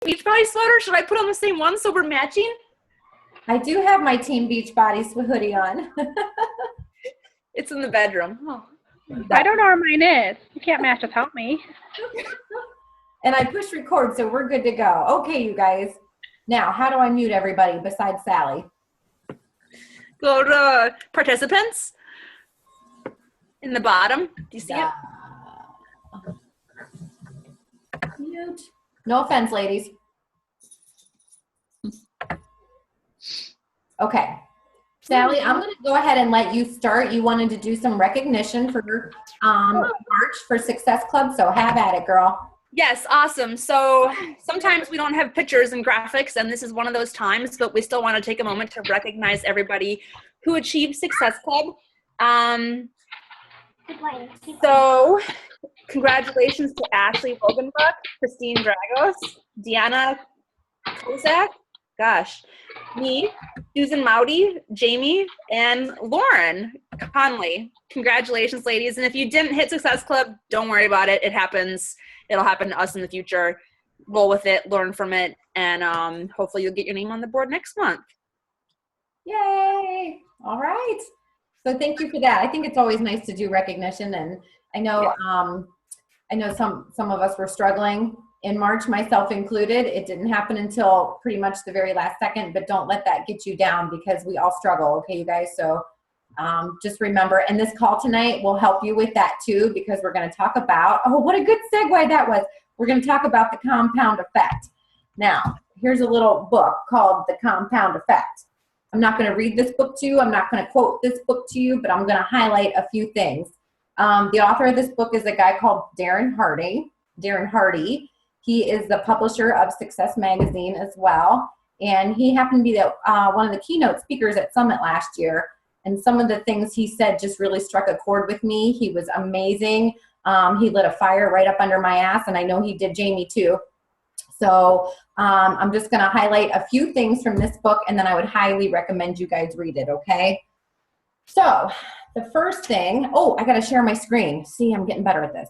Beachbody sweater? Should I put on the same one so we're matching? I do have my Team Beachbody hoodie on. It's in the bedroom. Oh. I don't know where mine is. You can't match without me. And I push record, so we're good to go. Okay, you guys. Now, how do I mute everybody besides Sally? Go to participants in the bottom. Do you see it? Mute. No offense, ladies. Okay. Sally, I'm going to go ahead and let you start. You wanted to do some recognition for March for Success Club, so have at it, girl. Yes, awesome. So sometimes we don't have pictures and graphics, and this is one of those times, but we still want to take a moment to recognize everybody who achieved Success Club. So congratulations to Ashley Wogenbuck, Christine Dragos, Deanna Kozak, me, Susan Mowdy, Jamie, and Lauren Conley. Congratulations, ladies. And if you didn't hit Success Club, don't worry about it. It happens. It'll happen to us in the future. Roll with it, learn from it, and hopefully you'll get your name on the board next month. Yay! All right. So thank you for that. I think it's always nice to do recognition, and I know some of us were struggling in March, myself included. It didn't happen until pretty much the very last second, but don't let that get you down because we all struggle, okay, you guys? So just remember, and this call tonight will help you with that too, because we're going to talk about, oh, what a good segue that was. We're going to talk about the compound effect. Now, here's a little book called The Compound Effect. I'm not going to read this book to you. I'm not going to quote this book to you, but I'm going to highlight a few things. The author of this book is a guy called Darren Hardy. He is the publisher of Success Magazine as well. And he happened to be one of the keynote speakers at Summit last year. And some of the things he said just really struck a chord with me. He was amazing. He lit a fire right up under my ass, and I know he did Jamie too. So I'm just going to highlight a few things from this book, and then I would highly recommend you guys read it, okay? So the first thing, I got to share my screen. See, I'm getting better at this.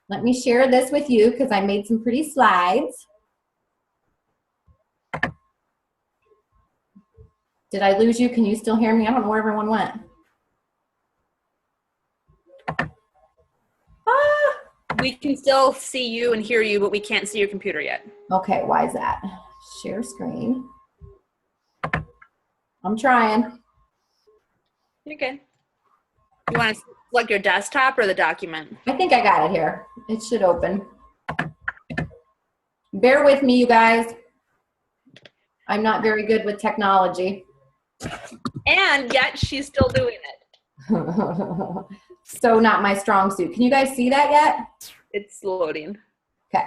Let me share this with you because I made some pretty slides. Did I lose you? Can you still hear me? I don't know where everyone went. We can still see you and hear you, but we can't see your computer yet. Okay, why is that? Share screen. I'm trying. You're good. You want to select your desktop or the document? I think I got it here. It should open. Bear with me, you guys. I'm not very good with technology. And yet she's still doing it. So not my strong suit. Can you guys see that yet? It's loading. Okay.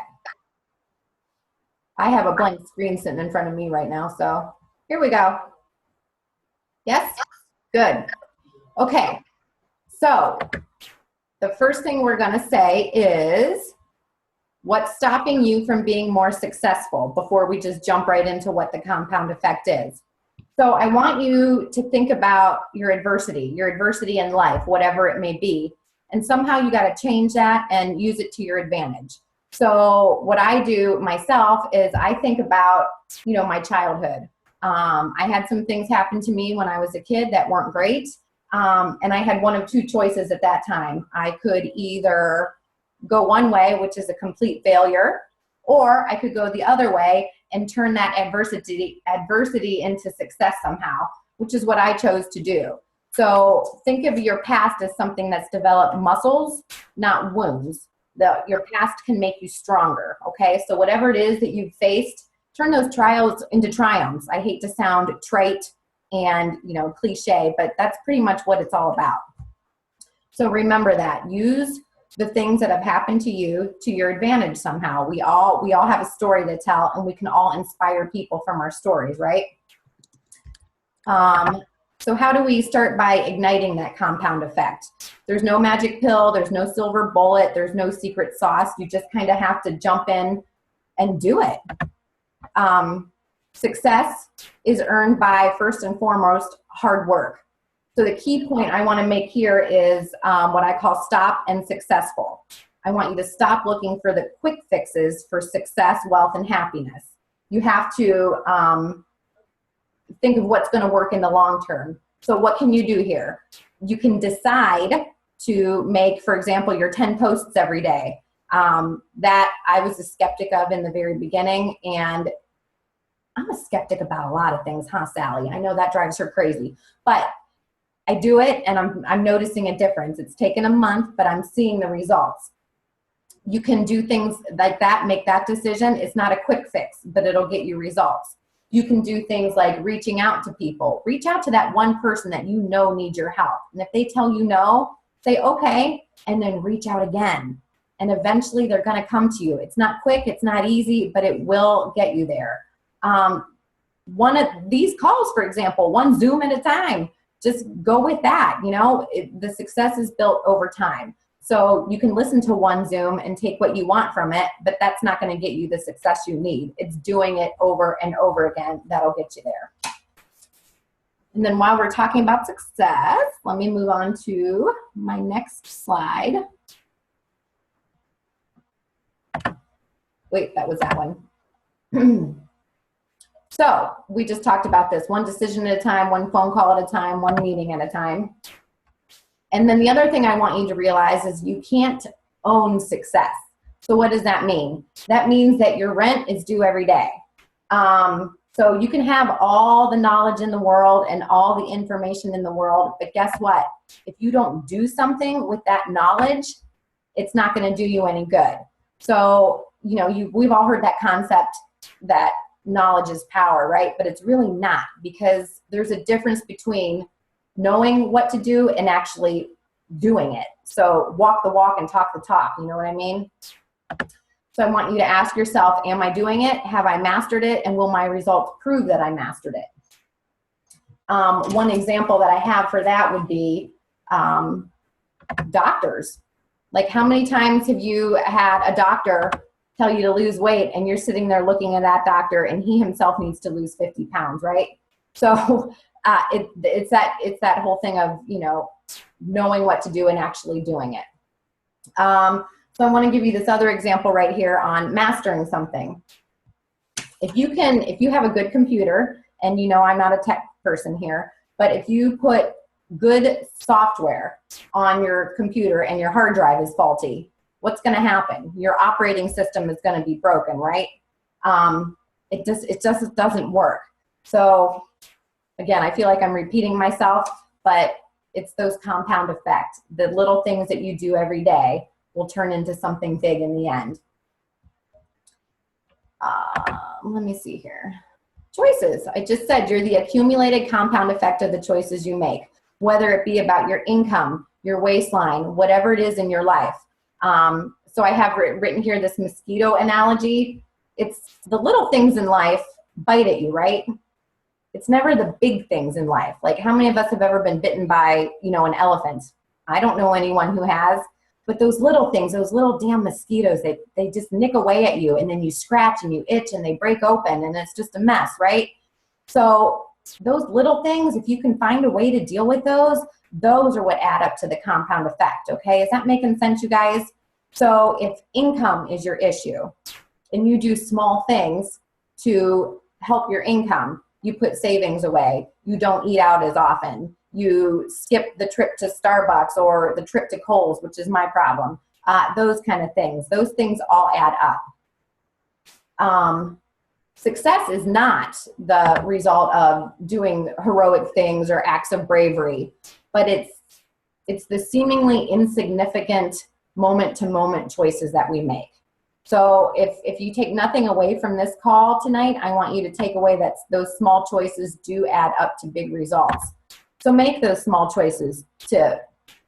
I have a blank screen sitting in front of me right now, so here we go. Yes? Good. Okay. So the first thing we're going to say is what's stopping you from being more successful before we just jump right into what the compound effect is. So I want you to think about your adversity in life, whatever it may be, and somehow you got to change that and use it to your advantage. So what I do myself is I think about, my childhood. I had some things happen to me when I was a kid that weren't great, and I had one of two choices at that time. I could either go one way, which is a complete failure, or I could go the other way and turn that adversity into success somehow, which is what I chose to do. So think of your past as something that's developed muscles, not wounds. Your past can make you stronger, okay? So whatever it is that you've faced, turn those trials into triumphs. I hate to sound trite and, cliche, but that's pretty much what it's all about. So remember that. Use the things that have happened to you to your advantage somehow. We all have a story to tell, and we can all inspire people from our stories, right? So how do we start by igniting that compound effect? There's no magic pill, there's no silver bullet, there's no secret sauce. You just kind of have to jump in and do it. Success is earned by, first and foremost, hard work. So the key point I want to make here is what I call stop and successful. I want you to stop looking for the quick fixes for success, wealth, and happiness. You have to think of what's going to work in the long term. So what can you do here? You can decide to make, for example, your 10 posts every day. That I was a skeptic of in the very beginning, and I'm a skeptic about a lot of things, huh, Sally? I know that drives her crazy, but I do it, and I'm noticing a difference. It's taken a month, but I'm seeing the results. You can do things like that, make that decision. It's not a quick fix, but it'll get you results. You can do things like reaching out to people. Reach out to that one person that you know needs your help. And if they tell you no, say okay, and then reach out again. And eventually they're going to come to you. It's not quick, it's not easy, but it will get you there. One of these calls, for example, one Zoom at a time, just go with that. You know, the success is built over time. So you can listen to one Zoom and take what you want from it, but that's not going to get you the success you need. It's doing it over and over again that'll get you there. And then while we're talking about success, let me move on to my next slide. Wait, that was that one. So we just talked about this, one decision at a time, one phone call at a time, one meeting at a time. And then the other thing I want you to realize is you can't own success. So what does that mean? That means that your rent is due every day. So you can have all the knowledge in the world and all the information in the world, but guess what? If you don't do something with that knowledge, it's not going to do you any good. So, you know, we've all heard that concept that knowledge is power, right? But it's really not, because there's a difference between knowing what to do and actually doing it. So walk the walk and talk the talk, you know what I mean? So I want you to ask yourself, am I doing it? Have I mastered it? And will my results prove that I mastered it? One example that I have for that would be doctors. Like, how many times have you had a doctor tell you to lose weight and you're sitting there looking at that doctor and he himself needs to lose 50 pounds, right? So it's that whole thing of, you know, knowing what to do and actually doing it. So I want to give you this other example right here on mastering something. If you have a good computer, and you know I'm not a tech person here, but if you put good software on your computer and your hard drive is faulty, what's going to happen? Your operating system is going to be broken, right? It just doesn't work. So again, I feel like I'm repeating myself, but it's those compound effects. The little things that you do every day will turn into something big in the end. Let me see here. Choices. I just said you're the accumulated compound effect of the choices you make, whether it be about your income, your waistline, whatever it is in your life. So I have written here this mosquito analogy. It's the little things in life bite at you, right? It's never the big things in life. Like, how many of us have ever been bitten by, you know, an elephant? I don't know anyone who has. But those little things, those little damn mosquitoes, they just nick away at you, and then you scratch and you itch and they break open, and it's just a mess, right? So those little things, if you can find a way to deal with those are what add up to the compound effect, okay? Is that making sense, you guys? So if income is your issue and you do small things to help your income, you put savings away, you don't eat out as often, you skip the trip to Starbucks or the trip to Kohl's, which is my problem. Those kind of things. Those things all add up. Success is not the result of doing heroic things or acts of bravery, but it's the seemingly insignificant moment-to-moment choices that we make. So if you take nothing away from this call tonight, I want you to take away that those small choices do add up to big results. So make those small choices to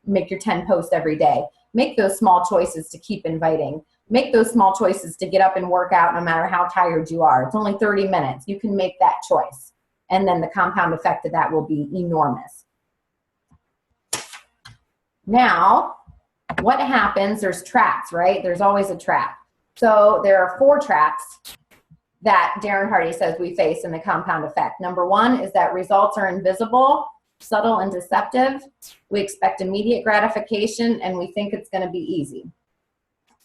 make your 10 posts every day. Make those small choices to keep inviting. Make those small choices to get up and work out no matter how tired you are. It's only 30 minutes. You can make that choice. And then the compound effect of that will be enormous. Now, what happens? There's traps, right? There's always a trap. So there are 4 traps that Darren Hardy says we face in the compound effect. Number 1 is that results are invisible, subtle, and deceptive. We expect immediate gratification, and we think it's going to be easy.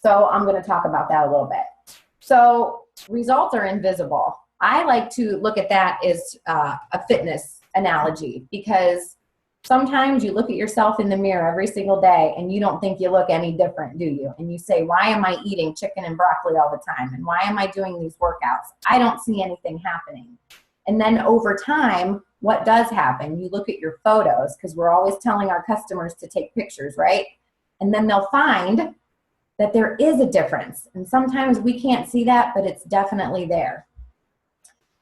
So I'm going to talk about that a little bit. So results are invisible. I like to look at that as a fitness analogy, because sometimes you look at yourself in the mirror every single day and you don't think you look any different, do you? And you say, why am I eating chicken and broccoli all the time? And why am I doing these workouts? I don't see anything happening. And then over time, what does happen? You look at your photos, because we're always telling our customers to take pictures, right? And then they'll find that there is a difference. And sometimes we can't see that, but it's definitely there.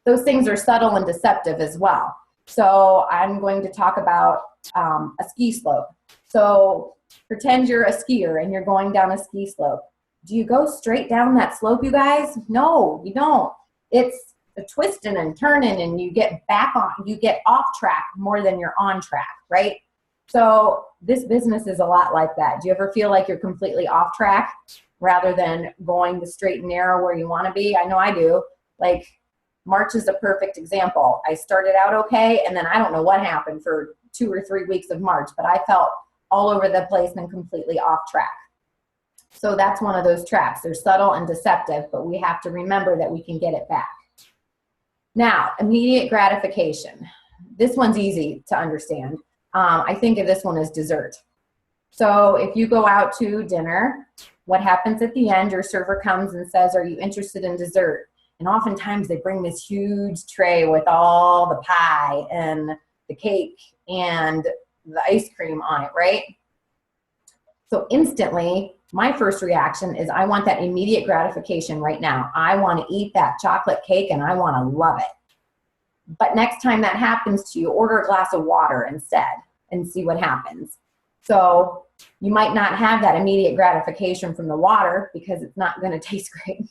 Those things are subtle and deceptive as well. So I'm going to talk about a ski slope. So pretend you're a skier and you're going down a ski slope. Do you go straight down that slope, you guys? No, you don't. It's a twisting and turning, and you get off track more than you're on track, right? So this business is a lot like that. Do you ever feel like you're completely off track rather than going the straight and narrow where you want to be? I know I do. Like, March is a perfect example. I started out okay, and then I don't know what happened for 2 or 3 weeks of March, but I felt all over the place and completely off track. So that's one of those traps. They're subtle and deceptive, but we have to remember that we can get it back. Now, immediate gratification. This one's easy to understand. I think of this one as dessert. So if you go out to dinner, what happens at the end? Your server comes and says, are you interested in dessert? And oftentimes they bring this huge tray with all the pie and the cake and the ice cream on it, right? So instantly, my first reaction is I want that immediate gratification right now. I want to eat that chocolate cake and I want to love it. But next time that happens to you, order a glass of water instead and see what happens. So you might not have that immediate gratification from the water because it's not going to taste great.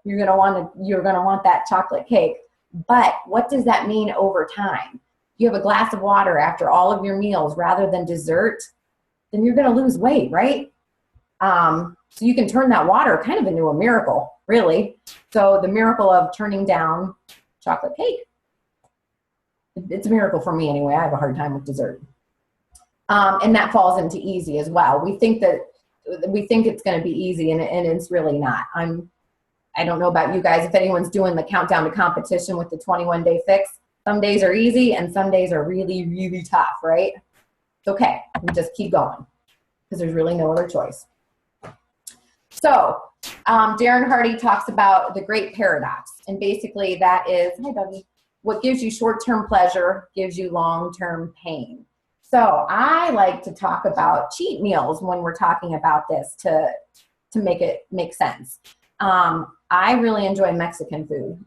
You're going to want that chocolate cake. But what does that mean over time? You have a glass of water after all of your meals rather than dessert, then you're going to lose weight, right? So you can turn that water kind of into a miracle, really. So the miracle of turning down chocolate cake. It's a miracle for me anyway. I have a hard time with dessert. And that falls into easy as well. We think it's going to be easy, and it's really not. I don't know about you guys, if anyone's doing the countdown to competition with the 21-day fix. Some days are easy and some days are really, really tough, right? It's okay. We just keep going because there's really no other choice. So Darren Hardy talks about the great paradox. And basically that is, hi Dougie, what gives you short-term pleasure gives you long-term pain. So I like to talk about cheat meals when we're talking about this to make it make sense. I really enjoy Mexican food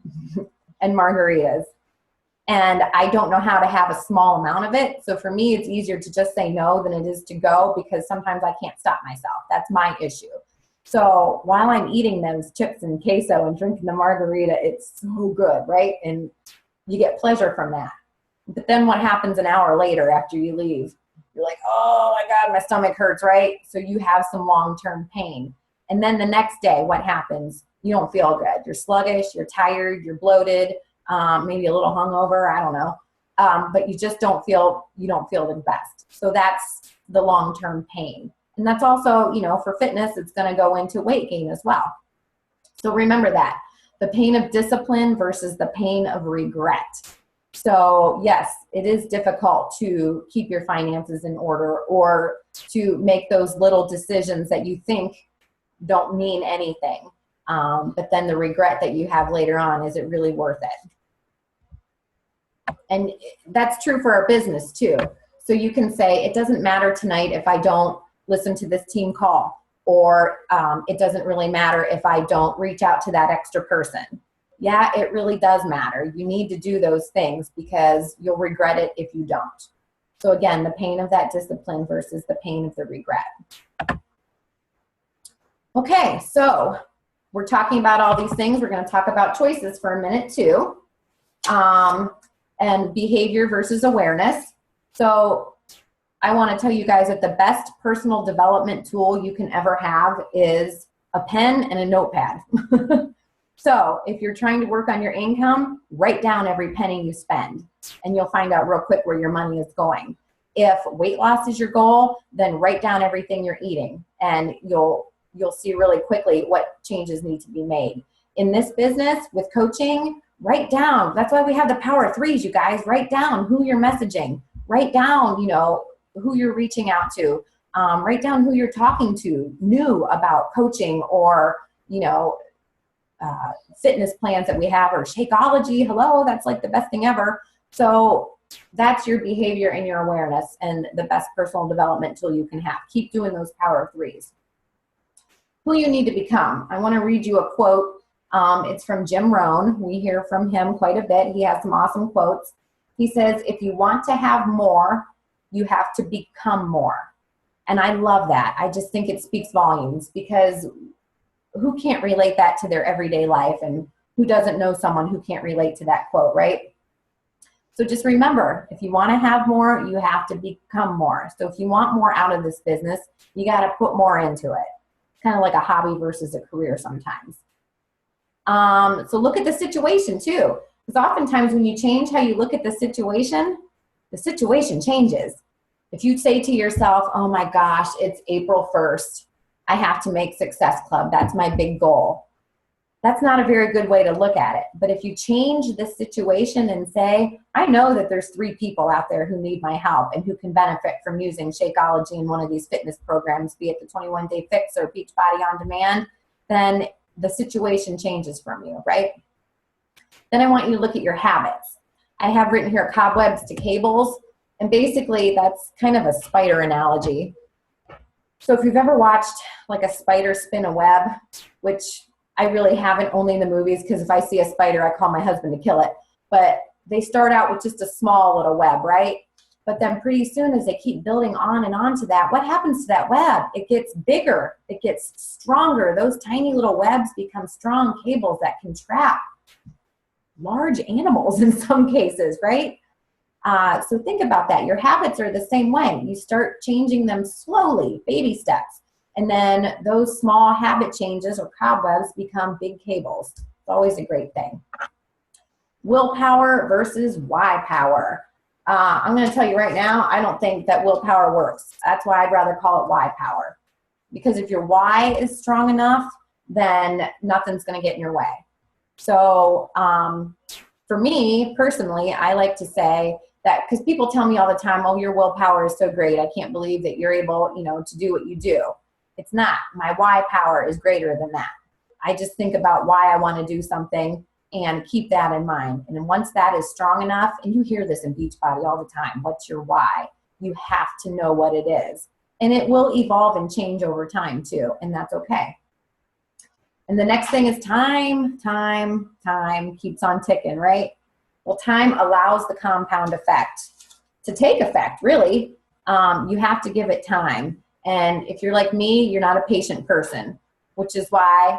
and margaritas. And I don't know how to have a small amount of it. So for me, it's easier to just say no than it is to go, because sometimes I can't stop myself. That's my issue. So while I'm eating those chips and queso and drinking the margarita, it's so good, right? And you get pleasure from that. But then what happens an hour later after you leave? You're like, oh my God, my stomach hurts, right? So you have some long-term pain. And then the next day, what happens? You don't feel good. You're sluggish, you're tired, you're bloated, maybe a little hungover, I don't know. But you just don't feel the best. So that's the long-term pain. And that's also, for fitness, it's going to go into weight gain as well. So remember that. The pain of discipline versus the pain of regret. So yes, it is difficult to keep your finances in order or to make those little decisions that you think don't mean anything. But then the regret that you have later on, is it really worth it? And that's true for our business too. So you can say, it doesn't matter tonight if I don't listen to this team call, or it doesn't really matter if I don't reach out to that extra person. Yeah, it really does matter. You need to do those things because you'll regret it if you don't. So again, the pain of that discipline versus the pain of the regret. Okay, so we're talking about all these things. We're going to talk about choices for a minute too. And behavior versus awareness. So I want to tell you guys that the best personal development tool you can ever have is a pen and a notepad. So if you're trying to work on your income, write down every penny you spend, and you'll find out real quick where your money is going. If weight loss is your goal, then write down everything you're eating, and you'll you'll see really quickly what changes need to be made. In this business with coaching, write down. That's why we have the power of threes, you guys. Write down who you're messaging. Write down, who you're reaching out to. Write down who you're talking to, new about coaching or, fitness plans that we have, or Shakeology. Hello, that's like the best thing ever. So that's your behavior and your awareness and the best personal development tool you can have. Keep doing those power of threes. Who you need to become. I want to read you a quote. It's from Jim Rohn. We hear from him quite a bit. He has some awesome quotes. He says, if you want to have more, you have to become more. And I love that. I just think it speaks volumes, because who can't relate that to their everyday life, and who doesn't know someone who can't relate to that quote, right? So just remember, if you want to have more, you have to become more. So if you want more out of this business, you got to put more into it. Kind of like a hobby versus a career sometimes. So look at the situation too, because oftentimes when you change how you look at the situation changes. If you say to yourself, oh my gosh, it's April 1st, I have to make Success Club, that's my big goal. That's not a very good way to look at it. But if you change the situation and say, I know that there's 3 people out there who need my help and who can benefit from using Shakeology in one of these fitness programs, be it the 21-Day Fix or Beachbody On Demand, then the situation changes from you, right? Then I want you to look at your habits. I have written here cobwebs to cables, and basically that's kind of a spider analogy. So if you've ever watched like a spider spin a web, which I really haven't, only in the movies, because if I see a spider, I call my husband to kill it. But they start out with just a small little web, right? But then pretty soon, as they keep building on and on to that, what happens to that web? It gets bigger. It gets stronger. Those tiny little webs become strong cables that can trap large animals in some cases, right? So think about that. Your habits are the same way. You start changing them slowly, baby steps. And then those small habit changes or cobwebs become big cables. It's always a great thing. Willpower versus why power. I'm going to tell you right now, I don't think that willpower works. That's why I'd rather call it why power. Because if your why is strong enough, then nothing's going to get in your way. So for me personally, I like to say that, because people tell me all the time, oh, your willpower is so great. I can't believe that you're able, to do what you do. It's not. My why power is greater than that. I just think about why I want to do something and keep that in mind. And then once that is strong enough, and you hear this in Beachbody all the time, what's your why? You have to know what it is. And it will evolve and change over time too, and that's okay. And the next thing is time. Time keeps on ticking, right? Well, time allows the compound effect to take effect, really. You have to give it time. And if you're like me, you're not a patient person, which is why,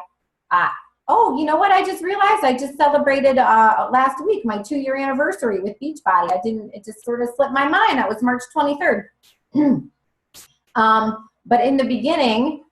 oh, you know what? I just realized I just celebrated last week my 2-year anniversary with Beachbody. It just sort of slipped my mind. That was March 23rd. But in the beginning,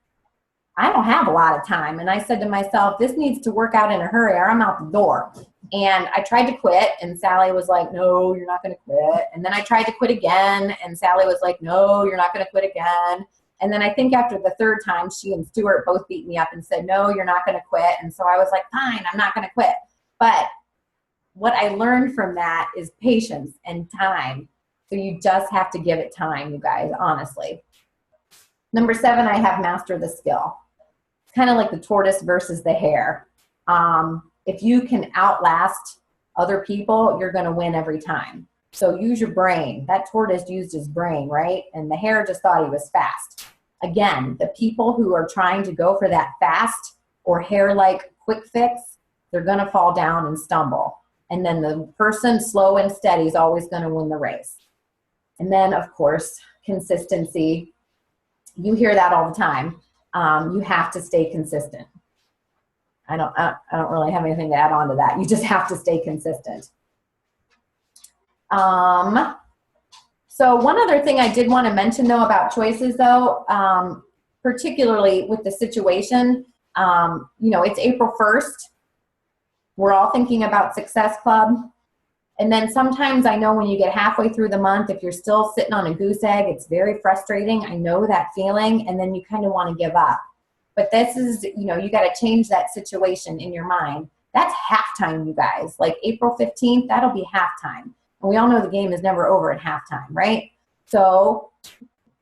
I don't have a lot of time. And I said to myself, this needs to work out in a hurry or I'm out the door. And I tried to quit, and Sally was like, no, you're not going to quit. And then I tried to quit again, and Sally was like, no, you're not going to quit again. And then I think after the 3rd time, she and Stuart both beat me up and said, no, you're not going to quit. And so I was like, fine, I'm not going to quit. But what I learned from that is patience and time. So you just have to give it time, you guys, honestly. Number 7, I have master the skill. It's kind of like the tortoise versus the hare. If you can outlast other people, you're going to win every time. So use your brain. That tortoise used his brain, right? And the hare just thought he was fast. Again, the people who are trying to go for that fast or hare-like quick fix, they're going to fall down and stumble. And then the person slow and steady is always going to win the race. And then, of course, consistency. You hear that all the time. You have to stay consistent. I don't really have anything to add on to that. You just have to stay consistent. So one other thing I did want to mention, though, about choices, though, particularly with the situation, it's April 1st. We're all thinking about Success Club. And then sometimes I know when you get halfway through the month, if you're still sitting on a goose egg, it's very frustrating. I know that feeling. And then you kind of want to give up. But this is, you know, you got to change that situation in your mind. That's halftime, you guys. Like April 15th, that'll be halftime. And we all know the game is never over at halftime, right? So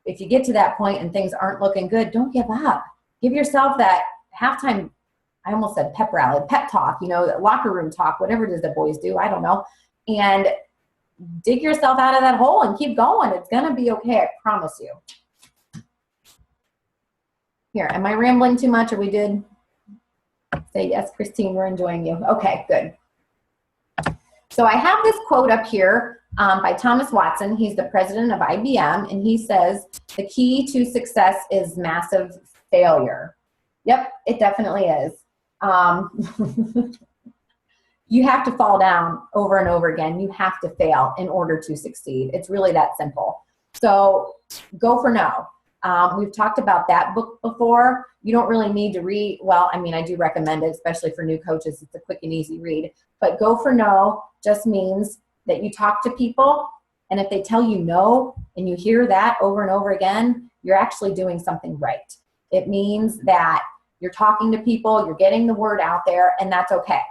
if you get to that point and things aren't looking good, don't give up. Give yourself that halftime, I almost said pep rally, pep talk, you know, locker room talk, whatever it is that boys do, I don't know. And dig yourself out of that hole and keep going. It's going to be okay, I promise you. Here, am I rambling too much? Are we good? Say yes, Christine, we're enjoying you. Okay, good. So I have this quote up here by Thomas Watson. He's the president of IBM, and he says, the key to success is massive failure. Yep, it definitely is. You have to fall down over and over again. You have to fail in order to succeed. It's really that simple. So go for no. We've talked about that book before. You don't really need to read. Well, I mean, I do recommend it, especially for new coaches. It's a quick and easy read. But go for no just means that you talk to people, and if they tell you no and you hear that over and over again, you're actually doing something right. It means that you're talking to people, you're getting the word out there, and that's okay.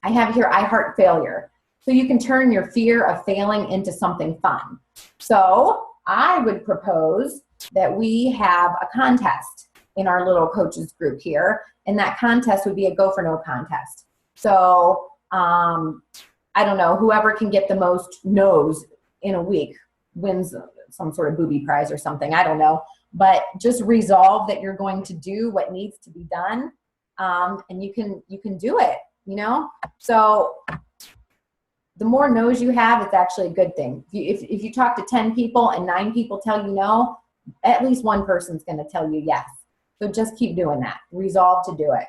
I have here, I heart failure. So you can turn your fear of failing into something fun. So I would propose that we have a contest in our little coaches group here, and that contest would be a go for no contest. So I don't know, whoever can get the most no's in a week wins some sort of booby prize or something, I don't know. But just resolve that you're going to do what needs to be done, and you can do it, you know? So the more no's you have, it's actually a good thing. If you talk to 10 people and 9 people tell you no, at least one person's going to tell you yes. So just keep doing that. Resolve to do it.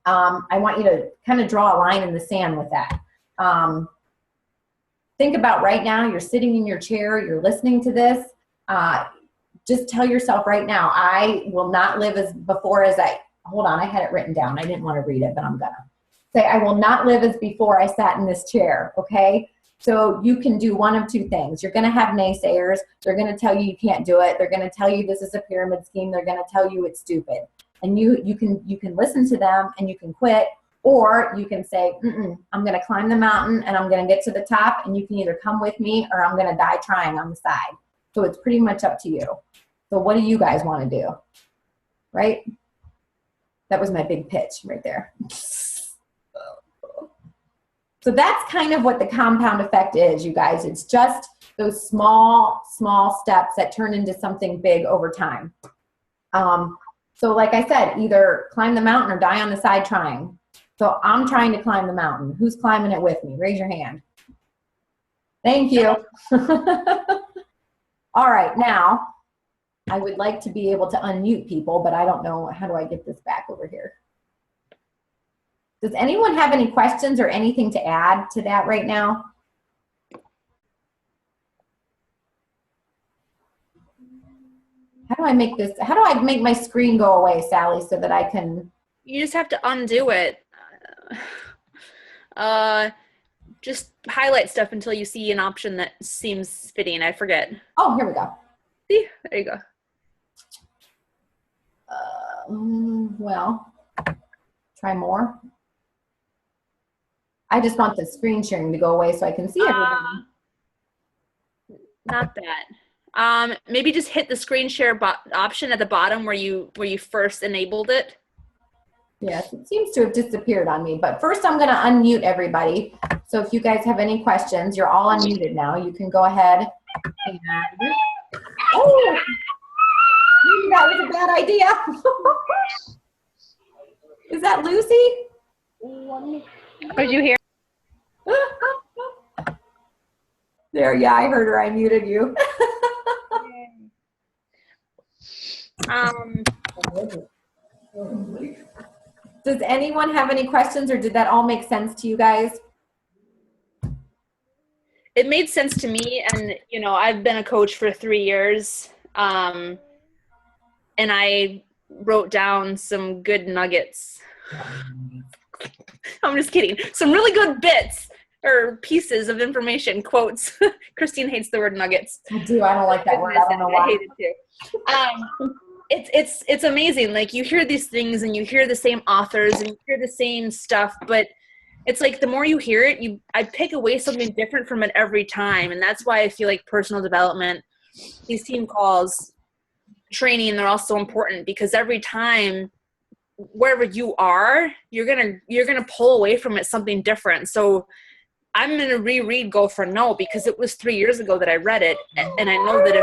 I want you to kind of draw a line in the sand with that. Think about right now, you're sitting in your chair, you're listening to this. Just tell yourself right now, I will not live as before as hold on, I had it written down. I didn't want to read it, but I'm going to say, I will not live as before I sat in this chair, okay? So you can do one of two things. You're going to have naysayers. They're going to tell you you can't do it. They're going to tell you this is a pyramid scheme. They're going to tell you it's stupid. And you can listen to them and you can quit, or you can say, I'm going to climb the mountain and I'm going to get to the top, and you can either come with me or I'm going to die trying on the side. So it's pretty much up to you. So what do you guys want to do? Right? That was my big pitch right there. So that's kind of what the compound effect is, you guys. It's just those small steps that turn into something big over time. So like I said, either climb the mountain or die on the side trying. So I'm trying to climb the mountain. Who's climbing it with me? Raise your hand. Thank you. All right, now I would like to be able to unmute people, but I don't know, how do I get this back over here? Does anyone have any questions or anything to add to that right now? How do I make my screen go away, Sally, so that I can? You just have to undo it. Just highlight stuff until you see an option that seems fitting. I forget. Oh, here we go. See? There you go. Well, try more. I just want the screen sharing to go away so I can see everything. Not that. Maybe just hit the screen share option at the bottom where you first enabled it. Yes, it seems to have disappeared on me. But first I'm going to unmute everybody. So if you guys have any questions, you're all unmuted now. You can go ahead and... Oh! Maybe that was a bad idea. Is that Lucy? Did you hear? There, yeah, I heard her. I muted you. Does anyone have any questions, or did that all make sense to you guys? It made sense to me, and I've been a coach for 3 years, and I wrote down some good nuggets. I'm just kidding. Some really good bits or pieces of information, quotes. Christine hates the word nuggets. I do. I don't like that word. I don't know why. I hate it too. it's amazing. Like you hear these things and you hear the same authors and you hear the same stuff, but it's like the more you hear it, I pick away something different from it every time. And that's why I feel like personal development, these team calls, training, they're all so important, because every time wherever you are, you're gonna pull away from it something different. So I'm gonna reread Go for No because it was 3 years ago that I read it, and I know that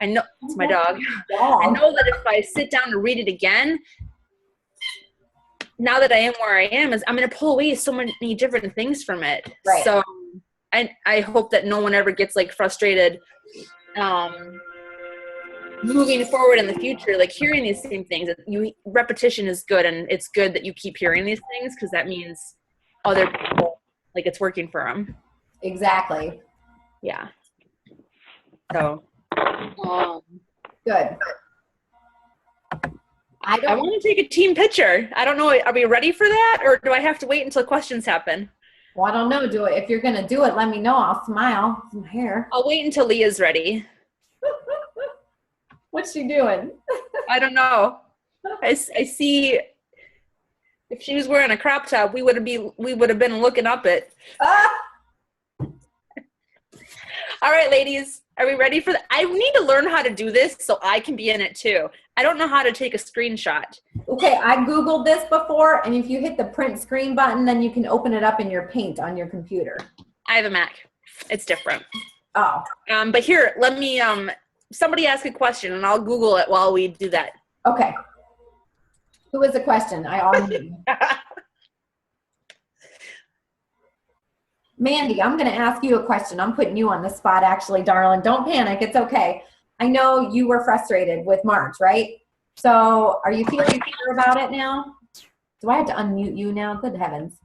I know it's my dog. I know that if I sit down and read it again, now that I am where I am, I'm going to pull away so many different things from it. Right. So I hope that no one ever gets like frustrated moving forward in the future, like hearing these same things. Repetition is good, and it's good that you keep hearing these things because that means other people, like it's working for them. Exactly. Yeah. So good. I want to take a team picture. I don't know. Are we ready for that, or do I have to wait until questions happen? Well, I don't know. Do it. If you're going to do it, let me know. I'll smile. Some hair. I'll wait until Leah's ready. What's she doing? I don't know. I see. If she was wearing a crop top, we would have been looking up it. All right, ladies, are we ready for that? I need to learn how to do this so I can be in it too. I don't know how to take a screenshot. Okay, I Googled this before, and if you hit the print screen button, then you can open it up in your Paint on your computer. I have a Mac. It's different. Oh. But here, let me, somebody ask a question and I'll Google it while we do that. Okay. Who has a question? I already. Mandy, I'm going to ask you a question. I'm putting you on the spot, actually, darling. Don't panic. It's okay. I know you were frustrated with March, right? So are you feeling better about it now? Do I have to unmute you now? Good heavens.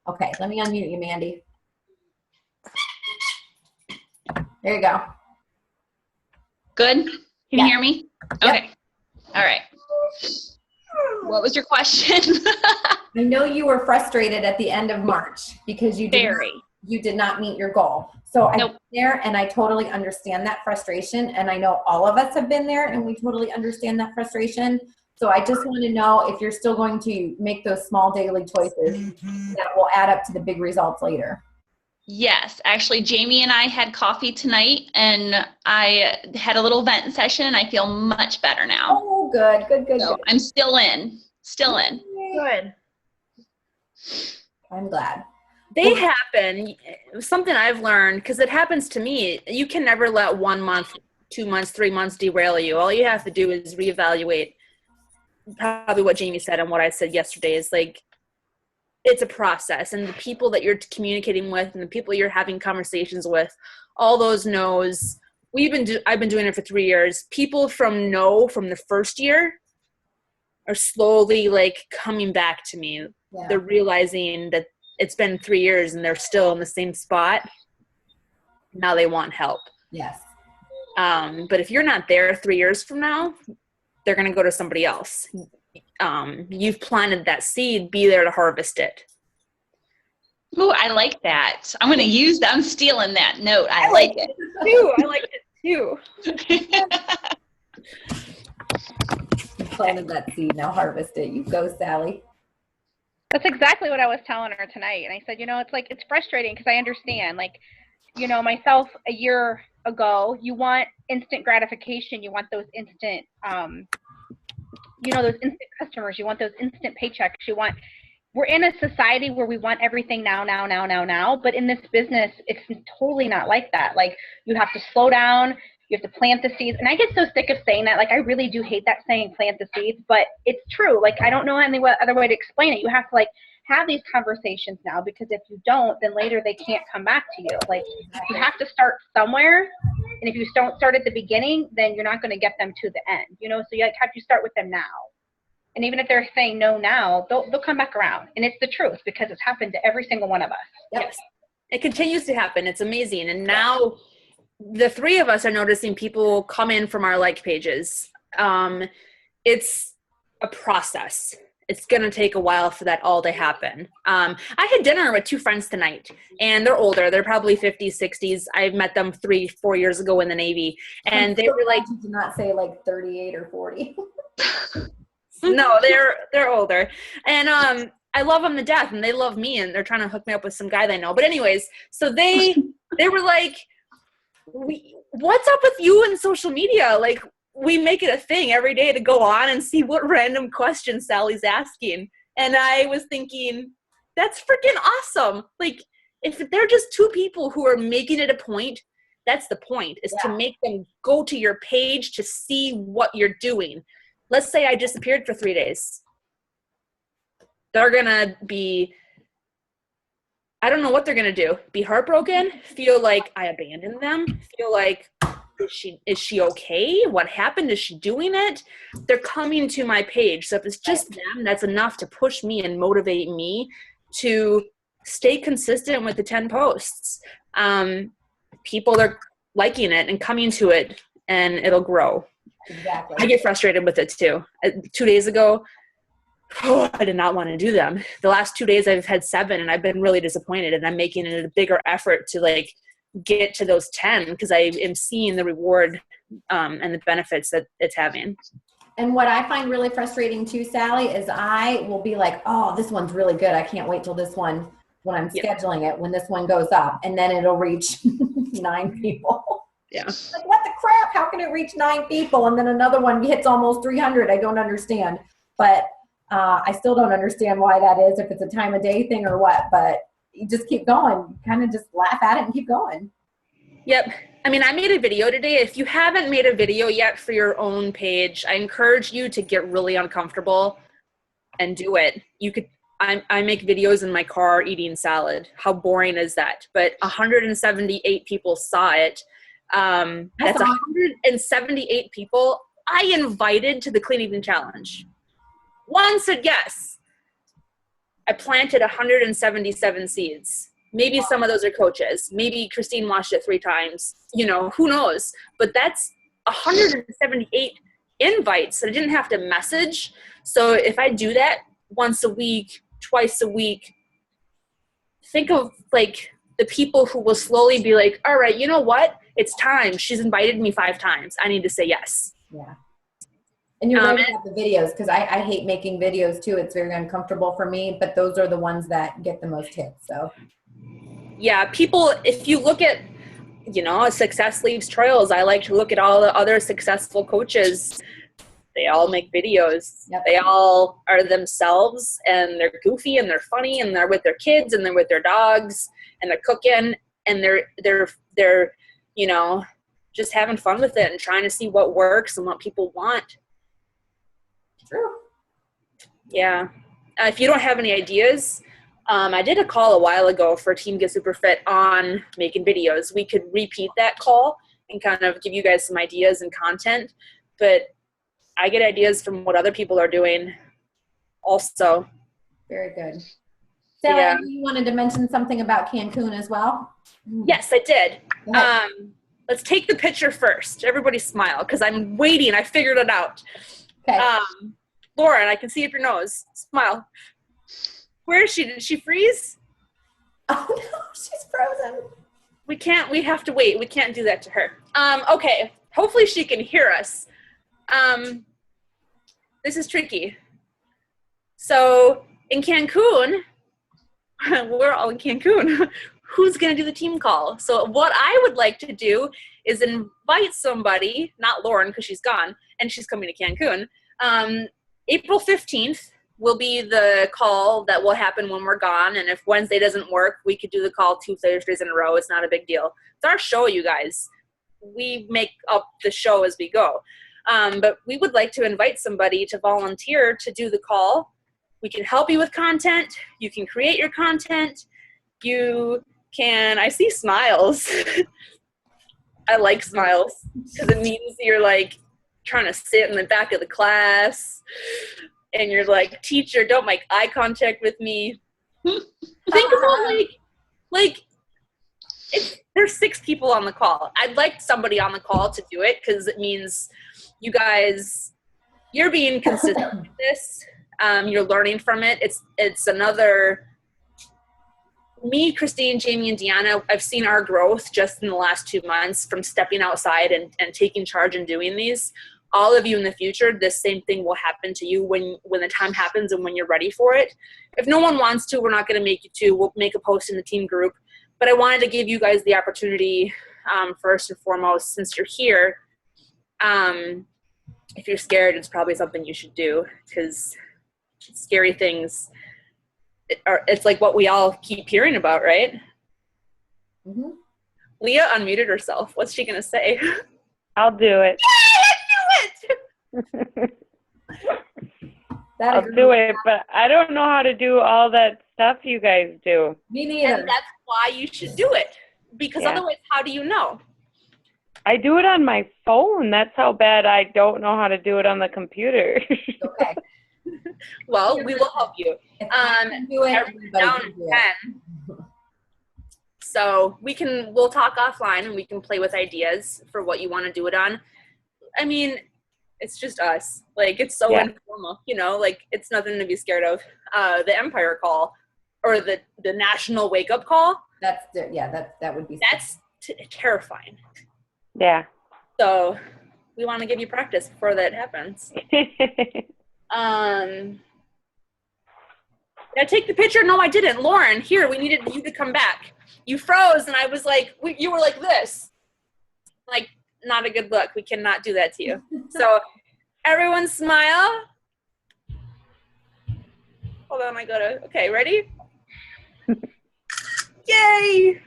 Okay, let me unmute you, Mandy. There you go. Good? Can you hear me? Yep. Okay. All right. What was your question? I know you were frustrated at the end of March because you did not meet your goal. So I've been there, and I totally understand that frustration. And I know all of us have been there, and we totally understand that frustration. So I just want to know if you're still going to make those small daily choices that will add up to the big results later. Yes, actually, Jamie and I had coffee tonight, and I had a little vent session, and I feel much better now. Oh, good. So I'm still in. Good. I'm glad. They happen. Something I've learned, because it happens to me, you can never let 1 month, 2 months, 3 months derail you. All you have to do is reevaluate. Probably what Jamie said and what I said yesterday is like, it's a process, and the people that you're communicating with and the people you're having conversations with, all those no's. I've been doing it for 3 years. People from the first year are slowly like coming back to me. Yeah. They're realizing that it's been 3 years and they're still in the same spot. Now they want help. Yes. But if you're not there 3 years from now, they're going to go to somebody else. You've planted that seed, be there to harvest it. Oh, I like that. I'm going to use that. I'm stealing that note. I like it. Too. I like it too. You planted that seed, now harvest it. You go, Sally. That's exactly what I was telling her tonight. And I said, it's frustrating because I understand, myself a year ago, you want instant gratification. You want those instant, those instant customers. You want those instant paychecks. We're in a society where we want everything now. But in this business, it's totally not like that. Like, you have to slow down. You have to plant the seeds. And I get so sick of saying that. Like, I really do hate that saying, plant the seeds. But it's true. Like, I don't know any other way to explain it. You have to, have these conversations now, because if you don't, then later they can't come back to you. Like, you have to start somewhere. And if you don't start at the beginning, then you're not going to get them to the end. So you have to start with them now. And even if they're saying no now, they'll come back around. And it's the truth, because it's happened to every single one of us. Yep. Yes. It continues to happen. It's amazing. And now the three of us are noticing people come in from our like pages. It's a process. it's going to take a while for that all to happen. I had dinner with 2 friends tonight, and they're older. They're probably 50s, 60s. I met them 3-4 years ago in the Navy, and they were like, you did not say like 38 or 40. no, they're older. And I love them to death, and they love me, and they're trying to hook me up with some guy they know. But anyways, so they were like, what's up with you and social media? Like, we make it a thing every day to go on and see what random questions Sally's asking. And I was thinking, that's freaking awesome. Like, if they're just 2 people who are making it a point, that's the point, is to make them go to your page to see what you're doing. Let's say I disappeared for 3 days. They're going to be, I don't know what they're going to do. Be heartbroken, feel like I abandoned them, feel like, is she okay? What happened? Is she doing it? They're coming to my page. So if it's just them, that's enough to push me and motivate me to stay consistent with the 10 posts. People are liking it and coming to it, and it'll grow. Exactly. I get frustrated with it too. 2 days ago, I did not want to do them. The last 2 days I've had 7, and I've been really disappointed, and I'm making it a bigger effort to like get to those 10 because I am seeing the reward and the benefits that it's having. And what I find really frustrating too, Sally, is I will be like, oh, this one's really good. I can't wait till this one, when I'm scheduling it, when this one goes up, and then it'll reach 9 people. Yeah. Like, what the crap? How can it reach 9 people? And then another one hits almost 300. I don't understand. But I still don't understand why that is, if it's a time of day thing or what. But you just keep going. Kind of just laugh at it and keep going. Yep. I mean, I made a video today. If you haven't made a video yet for your own page, I encourage you to get really uncomfortable and do it. You could, I make videos in my car eating salad. How boring is that? But 178 people saw it. That's 178 people I invited to the Clean Eating Challenge. One said yes. I planted 177 seeds. Maybe some of those are coaches. Maybe Christine watched it 3 times. You know, who knows? But that's 178 invites that I didn't have to message. So if I do that once a week, twice a week, think of like the people who will slowly be like, all right, you know what? It's time. She's invited me 5 times. I need to say yes. Yeah. And you're right about the videos, because I hate making videos too. It's very uncomfortable for me, but those are the ones that get the most hits. So yeah, people, if you look at, you know, Success Leaves Trails, I like to look at all the other successful coaches. They all make videos. Yep. They all are themselves, and they're goofy and they're funny, and they're with their kids and they're with their dogs and they're cooking, and they're, you know, just having fun with it and trying to see what works and what people want. True. Yeah. If you don't have any ideas, I did a call a while ago for Team Get Super Fit on making videos. We could repeat that call and kind of give you guys some ideas and content, but I get ideas from what other people are doing also. Very good. Sally, Yeah. you wanted to mention something about Cancun as well? Yes, I did. Go ahead. Let's take the picture first. Everybody smile, because I'm waiting. I figured it out. Okay. Lauren, I can see up your nose. Smile. Where is she? Did she freeze? Oh no, she's frozen. We have to wait. We can't do that to her. Okay. Hopefully she can hear us. This is tricky. So in Cancun, we're all in Cancun. Who's going to do the team call? So what I would like to do is invite somebody, not Lauren because she's gone and she's coming to Cancun. April 15th will be the call that will happen when we're gone. And if Wednesday doesn't work, we could do the call 2 Thursdays in a row. It's not a big deal. It's our show, you guys. We make up the show as we go. But we would like to invite somebody to volunteer to do the call. We can help you with content. You can create your content. You can, I see smiles. I like smiles because it means you're like trying to sit in the back of the class and you're like, teacher, don't make eye contact with me. Think about like there's 6 people on the call. I'd like somebody on the call to do it because it means you guys, you're being consistent with this. You're learning from it. It's another, me, Christine, Jamie, and Deanna, I've seen our growth just in the last 2 months from stepping outside and taking charge and doing these. All of you in the future, this same thing will happen to you when the time happens and when you're ready for it. If no one wants to, we're not going to make you to. We'll make a post in the team group. But I wanted to give you guys the opportunity, first and foremost, since you're here. If you're scared, it's probably something you should do, because scary things, it's like what we all keep hearing about, right? Mm-hmm. Leah unmuted herself. What's she going to say? I'll do it. I'll do it, but I don't know how to do all that stuff you guys do. Me neither. And that's why you should do it, because otherwise, how do you know? I do it on my phone. That's how bad I don't know how to do it on the computer. Okay. Well, we will help you. If I can do it, everybody Down can do 10. So we'll talk offline and we can play with ideas for what you want to do it on. I mean, it's just us. Like, it's so informal, like, it's nothing to be scared of. The Empire call or the national wake up call. That would be. That's terrifying. Yeah. So we want to give you practice before that happens. Did I take the picture? No, I didn't. Lauren, here, we needed you to come back. You froze, and I was like, you were like this. Like, not a good look. We cannot do that to you. So everyone smile. Hold on, okay, ready? Yay!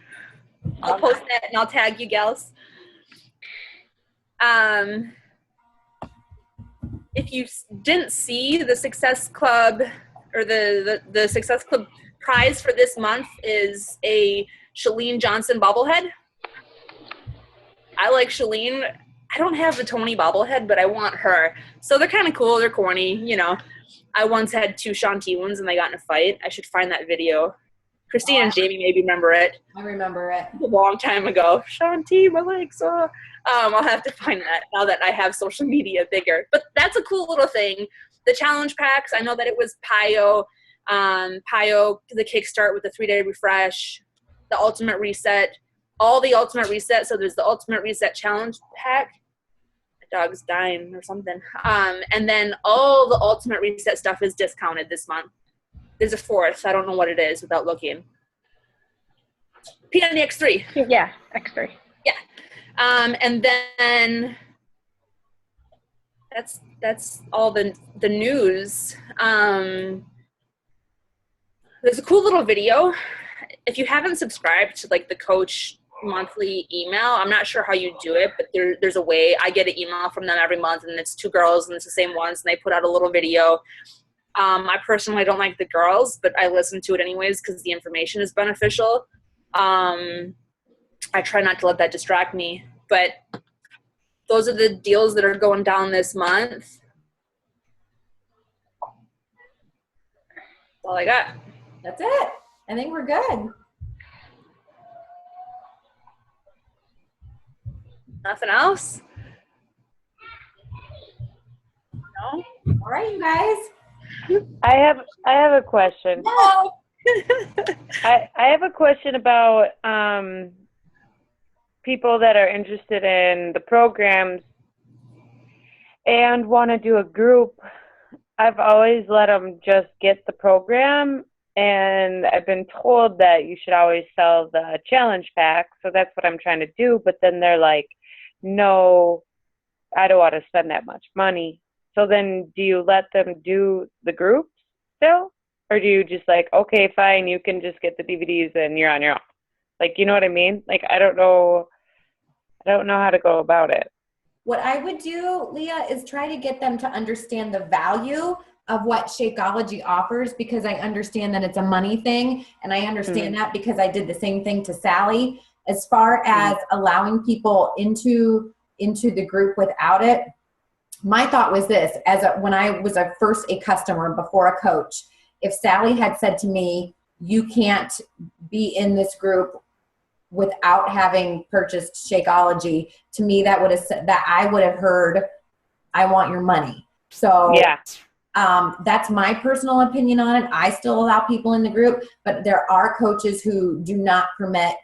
I'll post that and I'll tag you gals. If you didn't see the Success Club, or the Success Club prize for this month is a Chalene Johnson bobblehead. I like Chalene. I don't have a Tony bobblehead, but I want her. So they're kind of cool. They're corny, I once had 2 Shaun T ones and they got in a fight. I should find that video. Christine and Jamie maybe remember it. I remember it. A long time ago. Shaun T, my legs. I'll have to find that now that I have social media bigger. But that's a cool little thing. The challenge packs, I know that it was Pio, the Kickstart with the 3-day refresh, the Ultimate Reset, all the Ultimate Reset. So there's the Ultimate Reset challenge pack. My dog's dying or something. And then all the Ultimate Reset stuff is discounted this month. There's a 4th. I don't know what it is without looking. P90 X3. Yeah, X3. Yeah. And then that's all the news. There's a cool little video. If you haven't subscribed to like the coach monthly email, I'm not sure how you do it, but there's a way. I get an email from them every month, and it's 2 girls, and it's the same ones, and they put out a little video. I personally don't like the girls, but I listen to it anyways because the information is beneficial. I try not to let that distract me, but those are the deals that are going down this month. That's all I got. That's it. I think we're good. Nothing else? No? All right, you guys. I have a question. No. I have a question about people that are interested in the programs and want to do a group. I've always let them just get the program, and I've been told that you should always sell the challenge pack, so that's what I'm trying to do. But then they're like, no, I don't want to spend that much money. So then do you let them do the group still? Or do you just like, okay, fine, you can just get the DVDs and you're on your own? Like, you know what I mean? Like, I don't know how to go about it. What I would do, Leah, is try to get them to understand the value of what Shakeology offers, because I understand that it's a money thing, and I understand that because I did the same thing to Sally. As far as allowing people into the group without it, my thought was this: when I was first a customer before a coach, if Sally had said to me, "You can't be in this group without having purchased Shakeology," to me that I would have heard, "I want your money." So yeah. That's my personal opinion on it. I still allow people in the group, but there are coaches who do not permit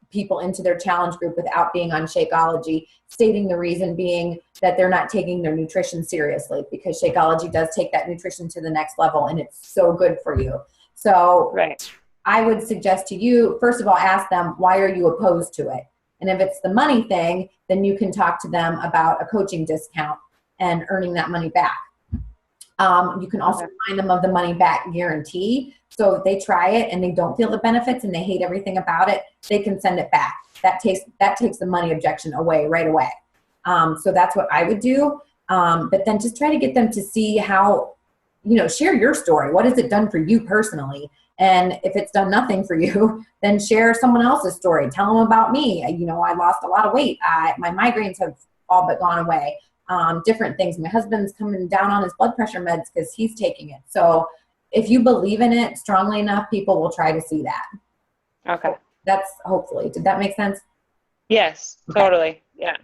people into their challenge group without being on Shakeology, stating the reason being that they're not taking their nutrition seriously, because Shakeology does take that nutrition to the next level, and it's so good for you. So Right. I would suggest to you, first of all, ask them, why are you opposed to it? And if it's the money thing, then you can talk to them about a coaching discount and earning that money back. You can also remind them of the money back guarantee. So if they try it and they don't feel the benefits and they hate everything about it, they can send it back. That takes the money objection away right away. So that's what I would do. But then just try to get them to see how, share your story. What has it done for you personally? And if it's done nothing for you, then share someone else's story. Tell them about me. I lost a lot of weight. My migraines have all but gone away. Different things. My husband's coming down on his blood pressure meds because he's taking it. So if you believe in it strongly enough, people will try to see that. Okay. That's hopefully. Did that make sense? Yes, totally. Yeah.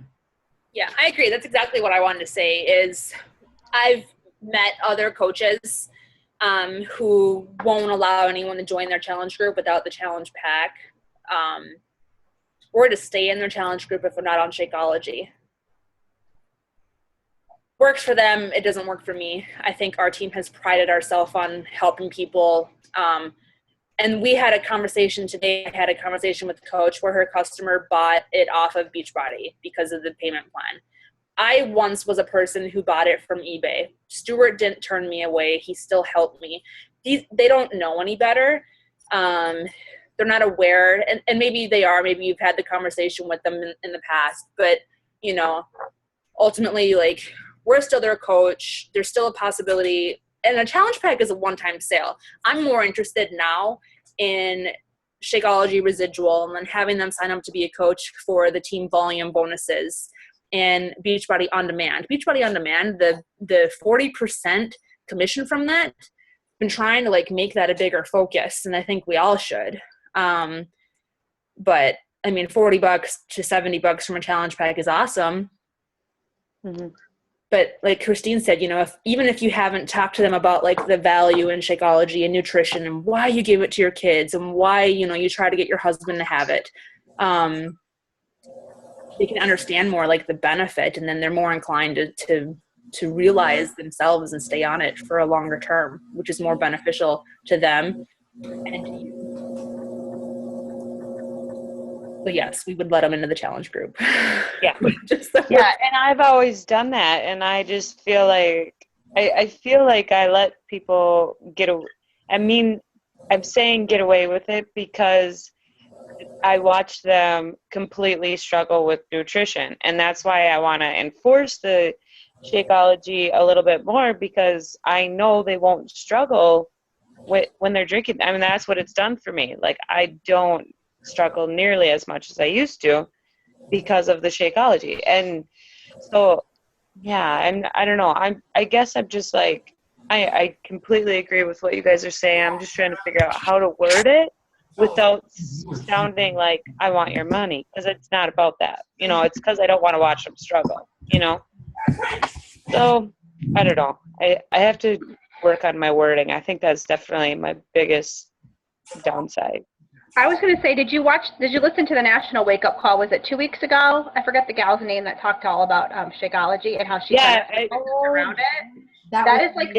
Yeah, I agree. That's exactly what I wanted to say is I've met other coaches who won't allow anyone to join their challenge group without the challenge pack, or to stay in their challenge group if they're not on Shakeology. Works for them. It doesn't work for me. I think our team has prided ourselves on helping people. And we had a conversation today. I had a conversation with the coach where her customer bought it off of Beachbody because of the payment plan. I once was a person who bought it from eBay. Stuart didn't turn me away. He still helped me. They don't know any better. They're not aware, and maybe they are. Maybe you've had the conversation with them in the past, but ultimately, we're still their coach. There's still a possibility. And a challenge pack is a one-time sale. I'm more interested now in Shakeology residual and then having them sign up to be a coach for the team volume bonuses and Beachbody On Demand. Beachbody On Demand, the 40% commission from that, I've been trying to make that a bigger focus, and I think we all should. But I mean, $40 to $70 from a challenge pack is awesome. Mm-hmm. But like Christine said, even if you haven't talked to them about the value in Shakeology and nutrition and why you give it to your kids and why, you try to get your husband to have it, they can understand more the benefit, and then they're more inclined to realize themselves and stay on it for a longer term, which is more beneficial to them and to you. So yes, we would let them into the challenge group. Yeah. Yeah. And I've always done that, and I just feel like I feel like I let people get away. I mean, I'm saying get away with it because I watch them completely struggle with nutrition, and that's why I want to enforce the Shakeology a little bit more, because I know they won't struggle when they're drinking. I mean, that's what it's done for me. I don't struggle nearly as much as I used to because of the Shakeology. And so, yeah, and I don't know. I guess I'm just I completely agree with what you guys are saying. I'm just trying to figure out how to word it without sounding like I want your money, because it's not about that. It's because I don't want to watch them struggle, So, I don't know. I have to work on my wording. I think that's definitely my biggest downside. I was going to say, did you listen to the National Wake Up Call? Was it 2 weeks ago? I forget the gal's name that talked all about Shakeology and how she around it. That is such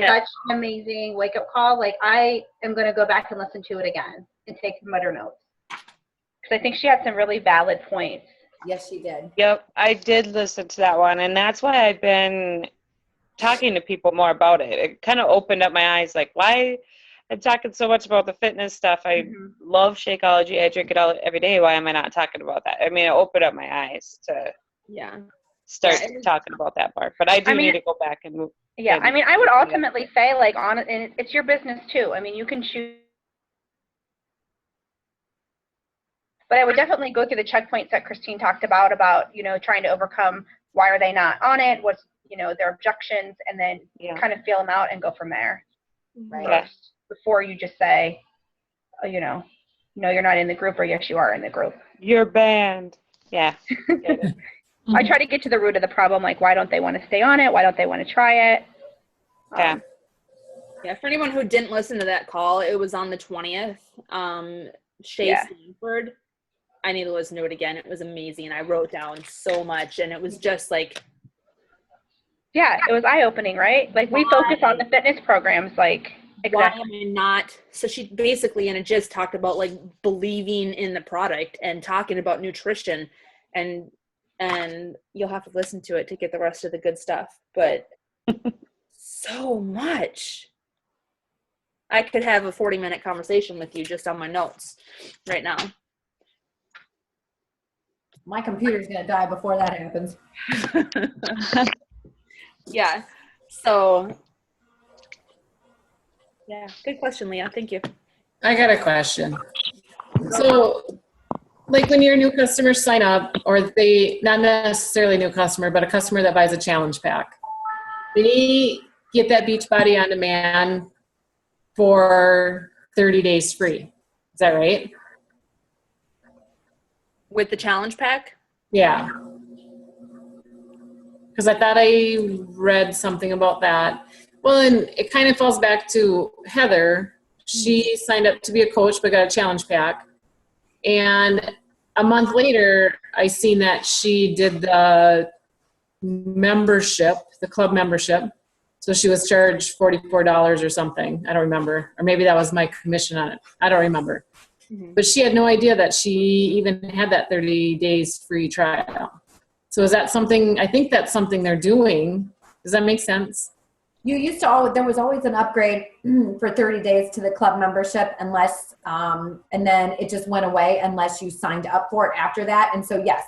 an amazing wake up call. I am going to go back and listen to it again and take some better notes, because I think she had some really valid points. Yes, she did. Yep, I did listen to that one, and that's why I've been talking to people more about it. It kind of opened up my eyes, why I'm talking so much about the fitness stuff. I love Shakeology. I drink it every day. Why am I not talking about that? I mean, it opened up my eyes to start talking about that part. But I need to go back and move. Yeah, I mean, I would ultimately say, and it's your business too. I mean, you can choose. But I would definitely go through the checkpoints that Christine talked about, trying to overcome why are they not on it, what's, their objections, and then kind of feel them out and go from there. Right. First, before you just say, no, you're not in the group, or yes, you are in the group. You're banned. Yeah. I try to get to the root of the problem, why don't they want to stay on it? Why don't they want to try it? Yeah. Yeah, for anyone who didn't listen to that call, it was on the 20th. Shay Yeah. Stanford. I need to listen to it again. It was amazing. I wrote down so much, and it was just like, Yeah, it was eye-opening, right? Like, we focus on the fitness programs, like, why exactly. am I not? So she basically in a gist talked about like believing in the product and talking about nutrition, and you'll have to listen to it to get the rest of the good stuff. But so much. I could have a 40-minute conversation with you just on my notes right now. My computer's gonna die before that happens. Yeah. So, yeah, good question, Leah. Thank you. I got a question. So, like when your new customers sign up, or they, not necessarily new customer, but a customer that buys a challenge pack, they get that Beachbody On Demand for 30 days free. Is that right? With the challenge pack? Yeah. Because I thought I read something about that. Well, and it kind of falls back to Heather. She signed up to be a coach, but got a challenge pack. And a month later, I seen that she did the membership, the club membership. So she was charged $44 or something. I don't remember. Or maybe that was my commission on it. I don't remember. Mm-hmm. But she had no idea that she even had that 30 days free trial. So is that something, I think that's something they're doing. Does that make sense? You used to there was always an upgrade for 30 days to the club membership unless, and then it just went away unless you signed up for it after that. And so, yes,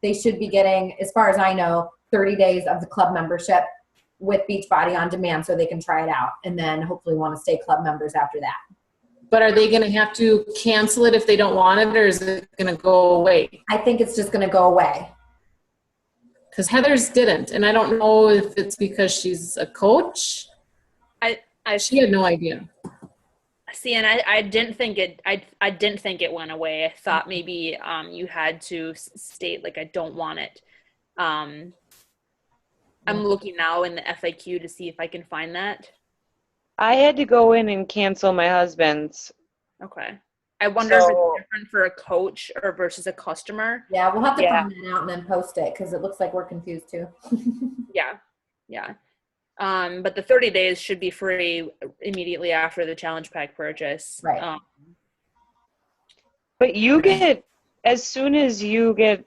they should be getting, as far as I know, 30 days of the club membership with Beachbody On Demand so they can try it out and then hopefully want to stay club members after that. But are they going to have to cancel it if they don't want it, or is it going to go away? I think it's just going to go away. Because Heather's didn't, and I don't know if it's because she's a coach. She had no idea. See, and I didn't think it. I didn't think it went away. I thought maybe you had to state like I don't want it. I'm looking now in the FAQ to see if I can find that. I had to go in and cancel my husband's. Okay. I wonder if it's different for a coach or versus a customer. Yeah, we'll have to find that out and then post it because it looks like we're confused too. Yeah. But the 30 days should be free immediately after the challenge pack purchase. Right. But you get, as soon as you get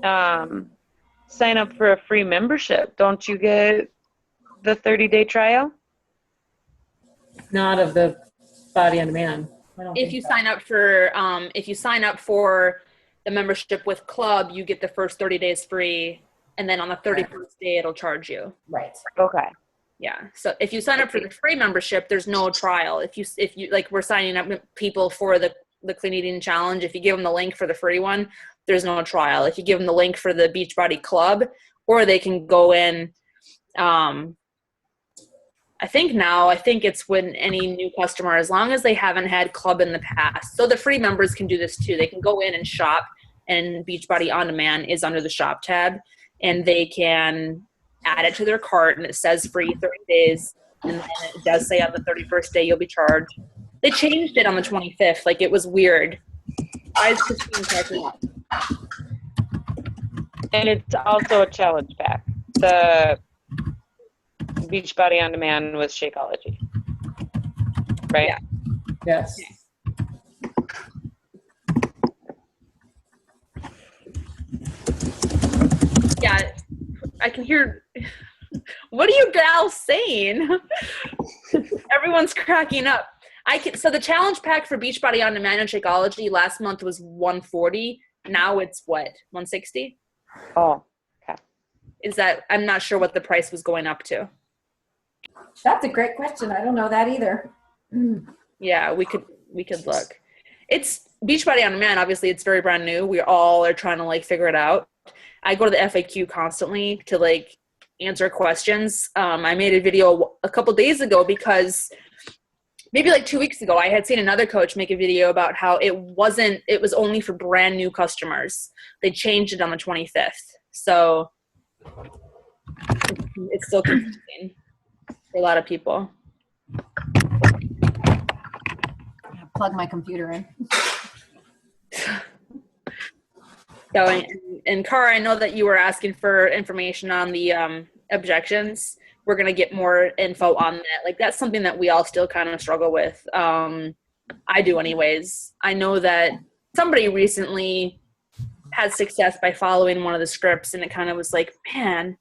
sign up for a free membership, don't you get the 30-day trial? Not of the Body On Demand. If you sign up for the membership with club, you get the first 30 days free, and then on the 31st day it'll charge you. Right. Okay. Yeah. So if you sign up for the free membership, there's no trial. If you like, we're signing up people for the clean eating challenge. If you give them the link for the free one, there's no trial. If you give them the link for the Beachbody Club, or they can go in, I think it's when any new customer, as long as they haven't had club in the past. So the free members can do this too. They can go in and shop, and Beachbody On Demand is under the shop tab, and they can add it to their cart, and it says free 30 days. And then it does say on the 31st day you'll be charged. They changed it on the 25th. Like, it was weird. Why is Christine cracking up? And it's also a challenge pack. The Beachbody On Demand with Shakeology. Right? Yeah. Yes. Yeah, I can hear. What are you gals saying? Everyone's cracking up. So the challenge pack for Beachbody On Demand and Shakeology last month was $140. Now it's what, $160? Oh, okay. Is that? I'm not sure what the price was going up to. That's a great question. I don't know that either. Yeah, we could look. It's Beachbody On Demand. Obviously, it's very brand new. We all are trying to like figure it out. I go to the FAQ constantly to like answer questions. I made a video a couple days ago because maybe like 2 weeks ago, I had seen another coach make a video about how it was only for brand new customers. They changed it on the 25th. So it's still confusing. for a lot of people. Plug my computer in. So, and Cara, I know that you were asking for information on the objections. We're going to get more info on that. Like, that's something that we all still kind of struggle with. I do anyways. I know that somebody recently had success by following one of the scripts, and it kind of was like, man,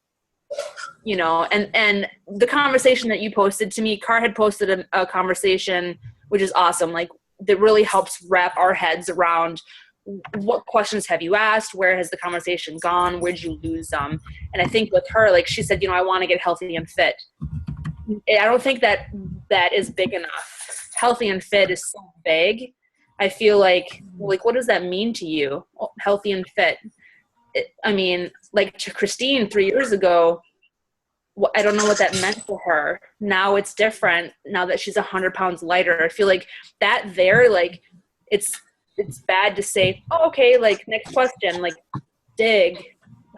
you know, and the conversation that you posted to me, Cara had posted a conversation, which is awesome. Like, that really helps wrap our heads around what questions have you asked? Where has the conversation gone? Where'd you lose them? And I think with her, like she said, you know, I want to get healthy and fit. I don't think that is big enough. Healthy and fit is so vague. I feel like what does that mean to you? Healthy and fit. I mean, like to Christine 3 years ago, I don't know what that meant for her. Now it's different. Now that she's 100 pounds lighter, I feel like that there, like it's bad to say, oh, okay, like next question, like dig.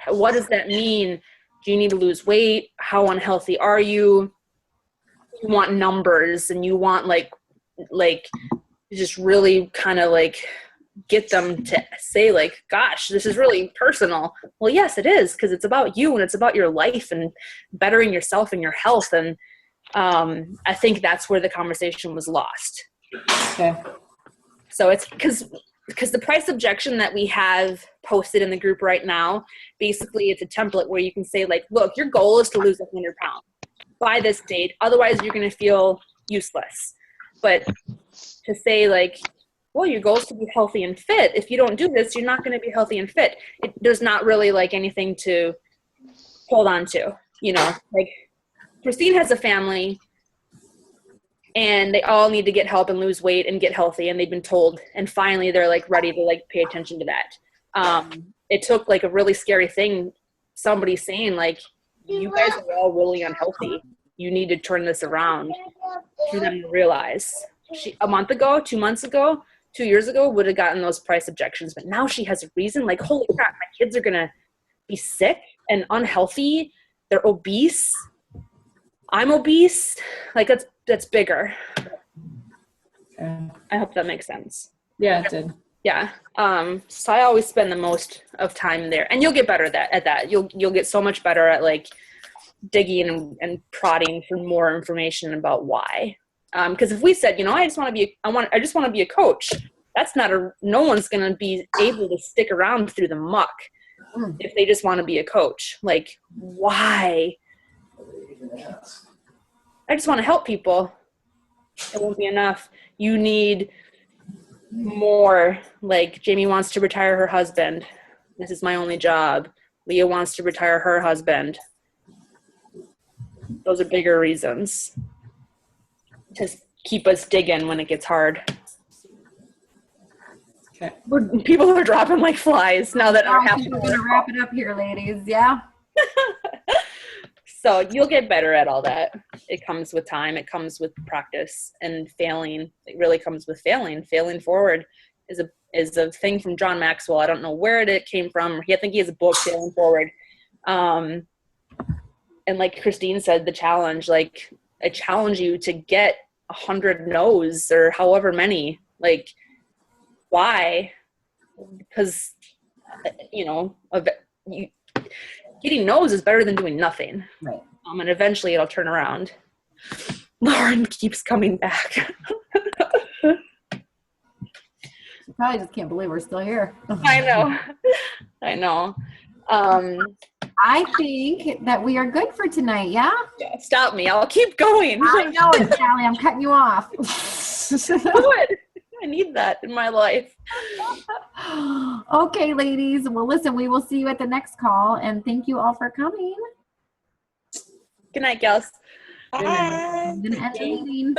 What does that mean? Do you need to lose weight? How unhealthy are you? You want numbers and you want like just really kind of like get them to say like, gosh, this is really personal. Well, yes, it is, because it's about you and it's about your life and bettering yourself and your health. And I think that's where the conversation was lost. Okay. So it's because the price objection that we have posted in the group right now, basically it's a template where you can say like, look, your goal is to lose 100 pounds by this date. Otherwise you're going to feel useless. But to say like, well, your goal is to be healthy and fit. If you don't do this, you're not going to be healthy and fit. There's not really like anything to hold on to, you know, like Christine has a family and they all need to get help and lose weight and get healthy. And they've been told, and finally they're like ready to like pay attention to that. It took like a really scary thing. Somebody saying like, you guys are all really unhealthy. You need to turn this around for them to realize. A month ago, 2 months ago, 2 years ago would have gotten those price objections, but now she has a reason. Like, holy crap, my kids are gonna be sick and unhealthy. They're obese. I'm obese. Like that's bigger. I hope that makes sense. Yeah, it did. Yeah. So I always spend the most of time there, and you'll get better at that. You'll get so much better at like digging and prodding for more information about why. Because if we said, you know, I just want to be a coach, that's no one's going to be able to stick around through the muck if they just want to be a coach. Like, why? I just want to help people. It won't be enough. You need more. Like, Jamie wants to retire her husband. This is my only job. Leah wants to retire her husband. Those are bigger reasons to keep us digging when it gets hard. Okay. People are dropping like flies now that I think we're going to wrap it up here, ladies. Yeah. So you'll get better at all that. It comes with time. It comes with practice and failing. It really comes with failing. Failing forward is a thing from John Maxwell. I don't know where it came from. I think he has a book, Failing Forward. And like Christine said, the challenge, like I challenge you to get 100 no's or however many. Like, why? Because, you know, getting no's is better than doing nothing. Right. And eventually it'll turn around. Lauren keeps coming back. She probably just can't believe we're still here. I know. I think that we are good for tonight, yeah? Yeah, stop me. I'll keep going. I know it, Sally. I'm cutting you off. Good. I need that in my life. Okay, ladies. Well, listen, we will see you at the next call, and thank you all for coming. Good night, gals. I'm going to end the meeting.